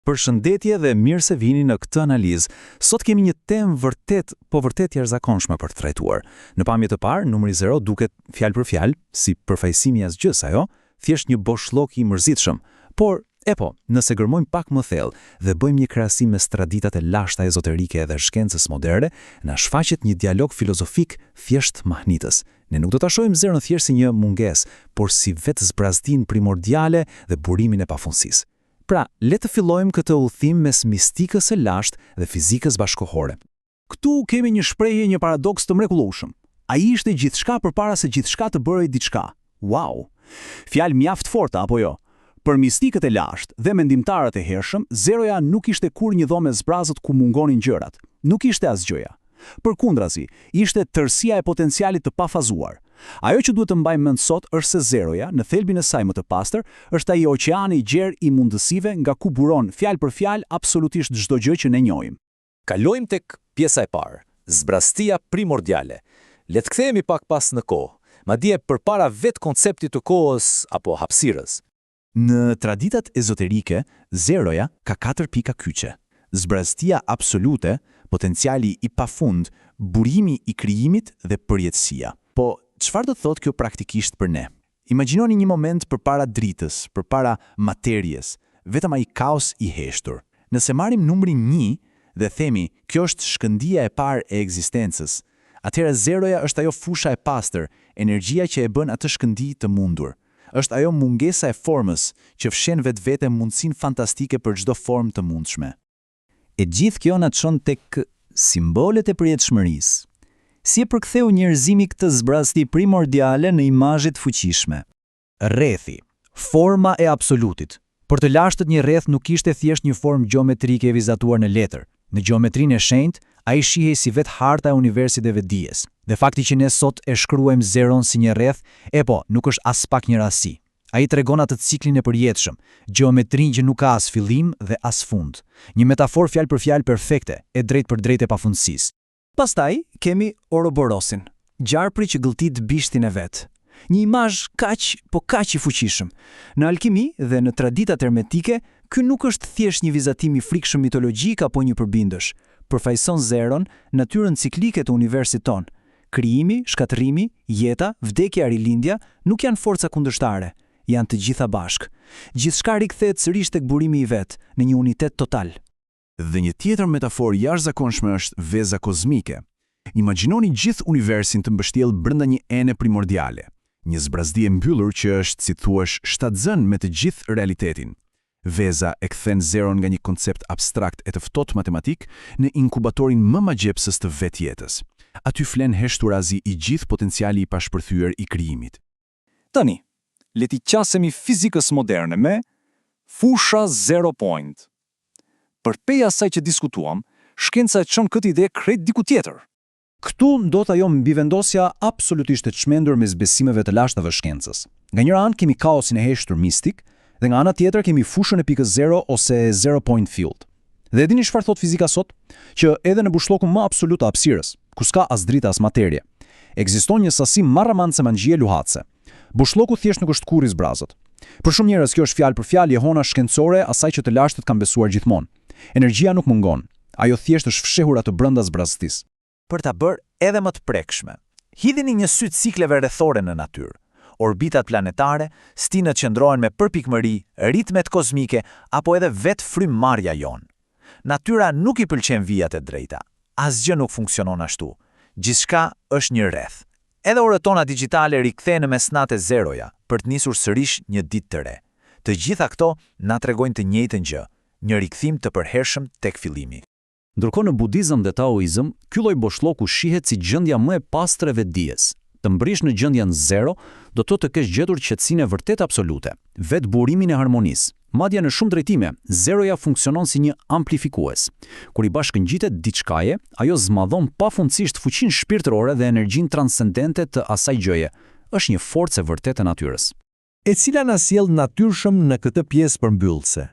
Përshëndetje dhe mirë se vini në këtë analizë. Sot kemi një temë vërtet jashtëzakonshme për të trajtuar. Në pamje të parë, numri 0 duket fjalë për fjalë, si përfaqësimi i asgjës ajo, thjesht një boshllok i mërzitshëm. Por, nëse gërmojmë pak më thellë dhe bëjmë një krahasim mes traditat e lashta ezoterike dhe shkencës moderne, na shfaqet një dialog filozofik thjesht mahnitës. Ne nuk do ta shohim zeron thjesht si një mungesë, por si vetë zbrazdinë primordiale dhe burimin e pafundësisë. Pra, le të fillojmë këtë udhëtim mes mistikës së lashtë dhe fizikës bashkëkohore. Këtu kemi një shprehje, një paradoks të mrekullueshëm. Ai ishte gjithçka përpara se gjithçka të bërej diçka. Wow! Fjalë mjaft forte apo jo? Për mistikët e lashtë dhe mendimtarët e hershëm, zeroja nuk ishte kur një dhomë zbrazët ku mungonin gjërat. Nuk ishte asgjëja. Përkundrazi, ishte tërësia e potencialit të pafazuar. Ajo që duhet të mbajmë mend sot është se zeroja, në thelbin e saj më të pastër, është ai oqeani i gjerë i mundësive nga ku buron fjalë për fjalë absolutisht çdo gjë që ne njohim. Kalojmë tek pjesa e parë, zbraztia primordiale. Le të kthehemi pak pas në kohë, madje përpara vetë konceptit të kohës apo hapësirës. Në traditat ezoterike, zeroja ka 4 pika kyçe. Zbraztia absolute, potenciali i pafund, burimi i krijimit dhe përjetësia. Po, çfarë do thotë kjo praktikisht për ne? Imagjinoni një moment përpara dritës, përpara materjes, vetëm ai kaos i heshtur. Nëse marrim numrin 1 dhe themi, kjo është shkëndija e parë e ekzistencës, atëherë zeroja është ajo fusha e pastër, energjia që e bën atë shkëndi të mundur. Është ajo mungesa e formës që fshen vetvete mundësinë fantastike për çdo formë të mundshme. E gjithë kjo na çon tek simbolet e përjetshmërisë. Si e përktheu njerëzimi këtë zbrazti primordiale në imazhe të fuqishme? Rrethi, forma e absolutit. Për të lashtët një rreth nuk ishte thjesht një formë gjeometrike e vizatuar në letër. Në gjeometrinë e shenjtë, ai shihej si vetë harta e universit dhe vetdijes. Dhe fakti që ne sot e shkruajmë zeron si një rreth, nuk është as pak një rasti. Ai tregon atë ciklin e përjetshëm, gjeometrinë që nuk ka as fillim dhe as fund. Një metaforë fjalë për fjalë perfekte, e drejtë për drejtë e pafundësisë. Pastaj kemi Oroborosin, gjarpri që gëlltit bishtin e vet. Një imazh kaq i fuqishëm. Në alkimi dhe në traditat hermetike, ky nuk është thjesht një vizatim i frikshëm mitologjik apo një përbindësh. Përfaqëson zeron, natyrën ciklike të universit ton. Krijimi, shkatërrimi, jeta, vdekja, rilindja nuk janë forca kundërshtare, janë të gjitha bashkë. Gjithçka rikthehet sërish tek burimi i vet, në një unitet total. Dhe një tjetër metaforë jashtëzakonshme është veza kozmike. Imagjinoni gjithë universin të mbështjellë brenda një ene primordiale, një zbrazdi e mbyllur që është, si thuaç, shtatzën me të gjithë realitetin. Veza e kthen zeron nga një koncept abstrakt e të ftohtë matematik në inkubatorin më magjepsës të vetjetës. Aty flen heshturazi i gjithë potenciali i pashpërthyer i krijimit. Tani, le t'i qasemi fizikës moderne me fusha 0 point. Përpej asaj që diskutuam, shkenca e çon këtë ide krejt diku tjetër. Këtu ndodh ajo mbivendosja absolutisht e çmendur mes besimeve të lashtave shkencës. Nga njëra anë kemi kaosin e heshtur mistik, dhe nga ana tjetër kemi fushën e pikës 0 ose 0 point field. Dhe dini çfarë thot fizika sot? Që edhe në bushllokun më absolut të hapësirës, ku s'ka as drita as materie, ekziston një sasi marramantse mangjie luhatse. Bushllloku thjesht nuk është kurrë i zbrazët. Për shumë njerëz kjo është fjalë për fjalë jehona shkencore asaj që të lashtët kanë besuar gjithmonë. Energjia nuk mungon. Ajo thjesht është fshehur atë brenda zbrazëtisë. Për ta bërë edhe më të prekshme, hidhini një sy cikleve rrethore në natyrë. Orbitat planetare, stinët që ndrohen me përpikmëri, ritmet kozmike apo edhe vetë frymëmarrja jon. Natyra nuk i pëlqen vijat e drejta. Asgjë nuk funksionon ashtu. Gjithçka është një rreth. Edhe orët tona digjitale rikthehen në mesnatë zeroja për të nisur sërish një ditë të re. Të gjitha këto na tregojnë të njëjtën gjë, një rikthim të përhershëm tek fillimi. Ndërkohë në budizëm dhe taoizëm, ky lloj boshllоku shihet si gjendja më e pastër e vetdijes. Të mbrish në gjendjen 0 do të kesh gjetur qetësinë e vërtet absolute, vetë burimin e harmonisë. Madje në shumë drejtime, zeroja funksionon si një amplifikues. Kur i bashkëngjitet diçkaje, ajo zmadhon pafundësisht fuqinë shpirtërore dhe energjinë transcendente të asaj gjëje. Është një forcë e vërtetë e natyrës. E cila na sjell natyrshëm në këtë pjesë përmbyllëse,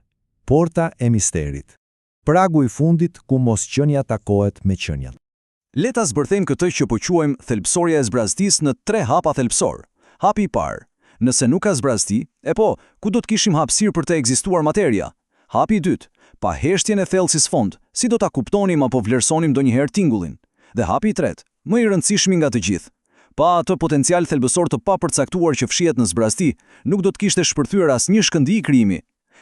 porta e misterit. Pragu i fundit ku mosqenia takohet me qeniat. Le ta zbërthejmë këtë që po quajmë thelbësorja e zbraztisë në 3 hapa thelbësor. Hapi i parë, nëse nuk ka zbrazti, ku do të kishim hapësirë për të ekzistuar materia? Hapi i dytë, Pa heshtjen e thellësisë sfond, si do ta kuptonim apo vlerësonim ndonjëherë tingullin? Dhe hapi i tretë, më i rëndësishmi nga të gjithë. Pa atë potencial thelbësor të papërcaktuar që fshihet në zbrasti, nuk do të kishte shpërthyer asnjë shkëndijë krijimi.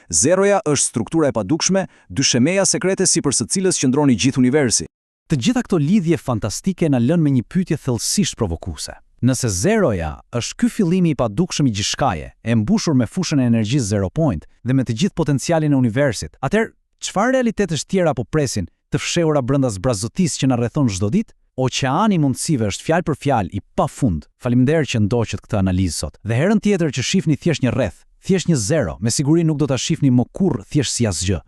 Zeroja është struktura e padukshme, dyshemeja sekrete sipër së cilës qëndron i gjithë universi. Të gjitha këto lidhje fantastike na lënë me një pyetje thellësisht provokuese. Nëse zeroja është ky fillimi i padukshëm i gjithçkaje, e mbushur me fushën e energjisë zero point dhe me të gjithë potencialin e universit, atëherë çfarë realitetesh tjera po presin të fshehura brenda zbrazzotisë që na rrethon çdo ditë? Oqeani i mundësive është fjalë për fjalë i pafund. Faleminderit që ndoqët këtë analizë sot. Dhe herën tjetër që shihni thjesht një rreth, thjesht një zero, me siguri nuk do ta shihni më kurrë thjesht si asgjë.